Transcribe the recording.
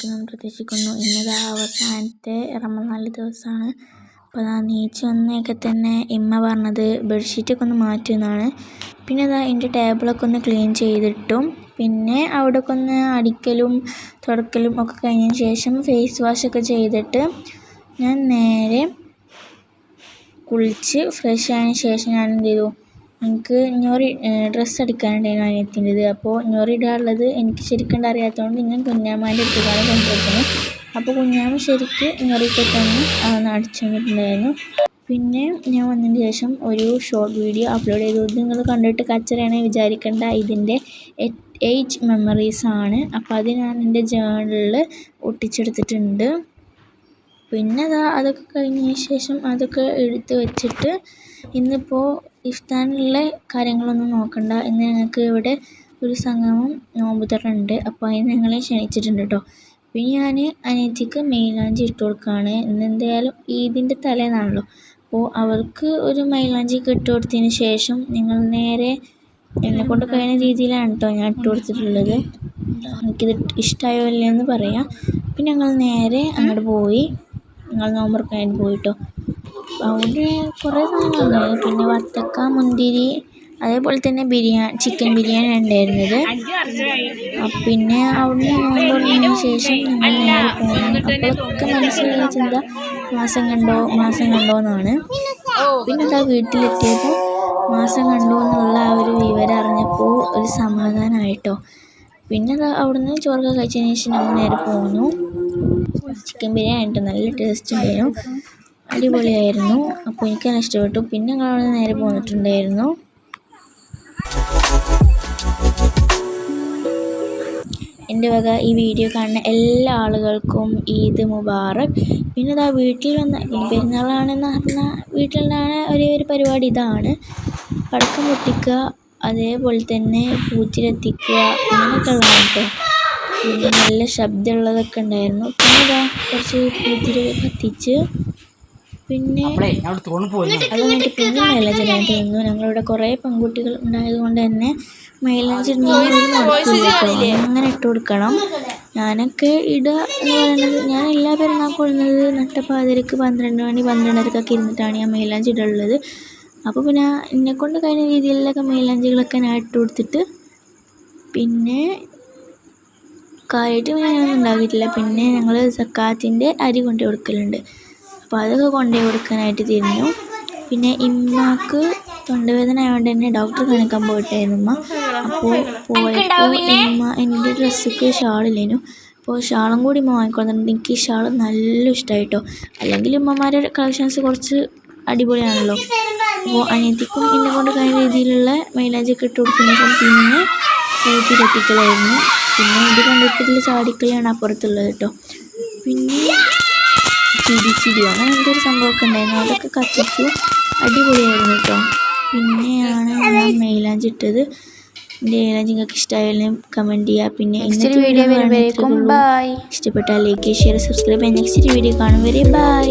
സുഖമായിരിക്കുമെന്ന് പ്രതീക്ഷിക്കുന്നു. ഇന്നതാ അവസാനത്തെ റമദാനിലെ ദിവസമാണ്. അപ്പോൾ അതാ നീച്ച് വന്നേക്കെ തന്നെ ഇമ്മ പറഞ്ഞത് ബെഡ്ഷീറ്റൊക്കെ ഒന്ന് മാറ്റുമെന്നാണ്. പിന്നെ അതാ എൻ്റെ ടേബിളൊക്കെ ഒന്ന് ക്ലീൻ ചെയ്തിട്ടും പിന്നെ അവിടെയൊക്കെ ഒന്ന് അടിക്കലും തുടക്കലും ഒക്കെ കഴിഞ്ഞതിന് ശേഷം ഫേസ് വാഷൊക്കെ ചെയ്തിട്ട് ഞാൻ നേരെ കുളിച്ച് ഫ്രഷ് ആയതിന് ശേഷം ഞാൻ എന്ത് ചെയ്തു, എനിക്ക് ഞൊറി ഡ്രസ്സ് അടിക്കാനുണ്ടായിരുന്നു അനിയത്തിൻ്റെത്. അപ്പോൾ ഞൊറി ഇടാനുള്ളത് എനിക്ക് ശരിക്കും അറിയാത്തതുകൊണ്ട് ഞാൻ കുഞ്ഞാമ്മേൻ്റെ അടുത്തേക്കാണ് കൊണ്ടുവരുന്നത്. അപ്പോൾ കുഞ്ഞാമ്മ ശരിക്ക് ഞൊറിയൊക്കെ തന്നെ അടിച്ചു തന്നിട്ടുണ്ടായിരുന്നു. പിന്നെ ഞാൻ വന്നതിന് ശേഷം ഒരു ഷോർട്ട് വീഡിയോ അപ്ലോഡ് ചെയ്തു. ഇത് നിങ്ങൾ കണ്ടിട്ട് കച്ചറയാണ് വിചാരിക്കേണ്ട, ഇതിൻ്റെ 8 മെമ്മറീസാണ്. അപ്പോൾ അത് ഞാൻ എൻ്റെ ജേണലിൽ ഒട്ടിച്ചെടുത്തിട്ടുണ്ട്. പിന്നെ അതൊക്കെ കഴിഞ്ഞതിന് ശേഷം അതൊക്കെ എടുത്ത് വെച്ചിട്ട് ഇന്നിപ്പോൾ ഇഫ്താറിനുള്ള കാര്യങ്ങളൊന്നും നോക്കണ്ട. ഇന്ന് ഞങ്ങൾക്ക് ഇവിടെ ഒരു സംഗമം നോമ്പ് തുറയുണ്ട്. അപ്പോൾ അതിന് ഞങ്ങളെ ക്ഷണിച്ചിട്ടുണ്ട് കേട്ടോ. പിന്നെ ഞാൻ അനിയത്തിക്ക് മൈലാഞ്ചി ഇട്ട് കൊടുക്കുകയാണ്. ഇന്ന് എന്തായാലും ഈദിൻ്റെ തലേന്നാണല്ലോ. അപ്പോൾ അവർക്ക് ഒരു മൈലാഞ്ചിയൊക്കെ ഇട്ട് കൊടുത്തതിന് ശേഷം നിങ്ങൾ നേരെ എന്നെക്കൊണ്ട് കഴിയുന്ന രീതിയിലാണ് കേട്ടോ ഞാൻ ഇട്ട് കൊടുത്തിട്ടുള്ളത്. എനിക്കിത് ഇഷ്ടമായോ ഇല്ലയെന്ന് പറയാം. പിന്നെ ഞങ്ങൾ നേരെ അങ്ങോട്ട് പോയി, ഞങ്ങൾ നോമ്പുറക്കാനായിട്ട് പോയിട്ടോ. അവിടെ കുറേ സാധനങ്ങളുണ്ടായിരുന്നു. പിന്നെ വത്തക്ക, മുന്തിരി, അതേപോലെ തന്നെ ചിക്കൻ ബിരിയാണി ഉണ്ടായിരുന്നത്. പിന്നെ അവിടെ നോമ്പ് തുറന്നതിന് ശേഷം ഞങ്ങൾ നേരെ പോകുന്നു. അപ്പോഴൊക്കെ മനസ്സിലുള്ള ചിന്ത മാസം കണ്ടോ എന്നാണ്. പിന്നെ അതാ വീട്ടിലെത്തിയപ്പോൾ മാസം കണ്ടു എന്നുള്ള ആ ഒരു വിവരം അറിഞ്ഞപ്പോൾ ഒരു സമാധാനമായിട്ടോ. പിന്നെ അവിടുന്ന് ചോറൊക്കെ കഴിച്ചതിന് ശേഷം ഞങ്ങൾ നേരെ പോന്നു. ചിക്കൻ ബിരിയാണി ആയിട്ട് നല്ല ടേസ്റ്റ് ഉണ്ടായിരുന്നു, അടിപൊളിയായിരുന്നു. അപ്പോൾ എനിക്കത് ഇഷ്ടപ്പെട്ടു. പിന്നെ ഞങ്ങൾ അവിടെ നേരെ പോന്നിട്ടുണ്ടായിരുന്നു. എൻ്റെ വക ഈ വീഡിയോ കാണുന്ന എല്ലാ ആളുകൾക്കും ഈദ് മുബാറക്. പിന്നെ ഇതാ വീട്ടിൽ വന്ന പെരുന്നാളാണെന്ന് പറഞ്ഞാൽ വീട്ടിലുണ്ടാകുന്ന ഒരു പരിപാടി ഇതാണ്, പടക്കം പൊട്ടിക്കുക, അതേപോലെ തന്നെ പൂത്തിരെത്തിക്കുക, അങ്ങനെയൊക്കെ ഉള്ളതാണ് കേട്ടോ. പിന്നെ നല്ല ശബ്ദമുള്ളതൊക്കെ ഉണ്ടായിരുന്നു. പിന്നെ ഇതാ കുറച്ച് പൂത്തിരി കത്തിച്ച് പിന്നെ അത് കഴിഞ്ഞിട്ട് പിന്നെ മൈലാഞ്ചി ഇടാനായിട്ട് നിന്നു. ഞങ്ങളിവിടെ കുറേ പെൺകുട്ടികൾ ഉണ്ടായതുകൊണ്ട് തന്നെ മൈലാഞ്ചി അങ്ങനെ ഇട്ട് കൊടുക്കണം. ഞാനൊക്കെ ഇടുക എന്ന് പറയുന്നത്, ഞാൻ എല്ലാ പെരുന്നാൾക്കും ഇടുന്നത് നട്ടപ്പാതിരക്ക് 12-12:30 ഇരുന്നിട്ടാണ് ഞാൻ മൈലാഞ്ചി ഇടുള്ളത്. അപ്പോൾ പിന്നെ എന്നെക്കൊണ്ട് കഴിഞ്ഞ രീതിയിലൊക്കെ മൈലാഞ്ചികളൊക്കെ ഞാൻ ഇട്ട് കൊടുത്തിട്ട് പിന്നെ കാര്യമായിട്ട് ഞാനൊന്നും ഉണ്ടാക്കിയിട്ടില്ല. പിന്നെ ഞങ്ങൾ സക്കാത്തിൻ്റെ അരി കൊണ്ടു കൊടുക്കലുണ്ട്. അപ്പോൾ അതൊക്കെ കൊണ്ടുപോയി കൊടുക്കാനായിട്ട് തിരിഞ്ഞു. പിന്നെ ഇമ്മക്ക് തൊണ്ടവേദന ആയതുകൊണ്ട് തന്നെ ഡോക്ടറെ കാണിക്കാൻ പോയിട്ടായിരുന്നു ഉമ്മ. അപ്പോൾ പോയപ്പോൾ ഇമ്മ എൻ്റെ ഡ്രസ്സൊക്കെ ഷാളില്ലേനു, അപ്പോൾ ഷാളും കൂടി ഉമ്മ വാങ്ങിക്കൊണ്ടിട്ടുണ്ട്. എനിക്ക് ഈ ഷാൾ നല്ല ഇഷ്ടമായിട്ടോ. അല്ലെങ്കിൽ ഉമ്മമാരുടെ കളക്ഷൻസ് കുറച്ച് അടിപൊളിയാണല്ലോ. അപ്പോൾ അനിയത്തിക്കും എന്നെ കൊണ്ട് കഴിഞ്ഞ രീതിയിലുള്ള മൈലാഞ്ചിയൊക്കെ ഇട്ട് കൊടുക്കുന്നതിന് പിന്നെ പൂത്തിരെത്തിക്കലായിരുന്നു. പിന്നെ ഇത് കണ്ടിട്ട് ഇതിൽ ചാടിക്കളിയാണ് അപ്പുറത്തുള്ളത് കേട്ടോ. പിന്നെ ചിരിയോ അങ്ങനെ എന്തൊരു സംഭവമൊക്കെ ഉണ്ടായിരുന്നു, അതൊക്കെ കത്തിച്ചു, അടിപൊളിയായിരുന്നു കേട്ടോ. പിന്നെയാണ് ഞാൻ മൈലാഞ്ചി ഇട്ടത്. എൻ്റെ മൈലാഞ്ചി നിങ്ങൾക്ക് ഇഷ്ടമായാലും കമൻറ്റ് ചെയ്യുക. പിന്നെ ഇന്നത്തെ വീഡിയോ ഇഷ്ടപ്പെട്ടാൽ like, share, subscribe. Next video കാണും വരെ ബൈ.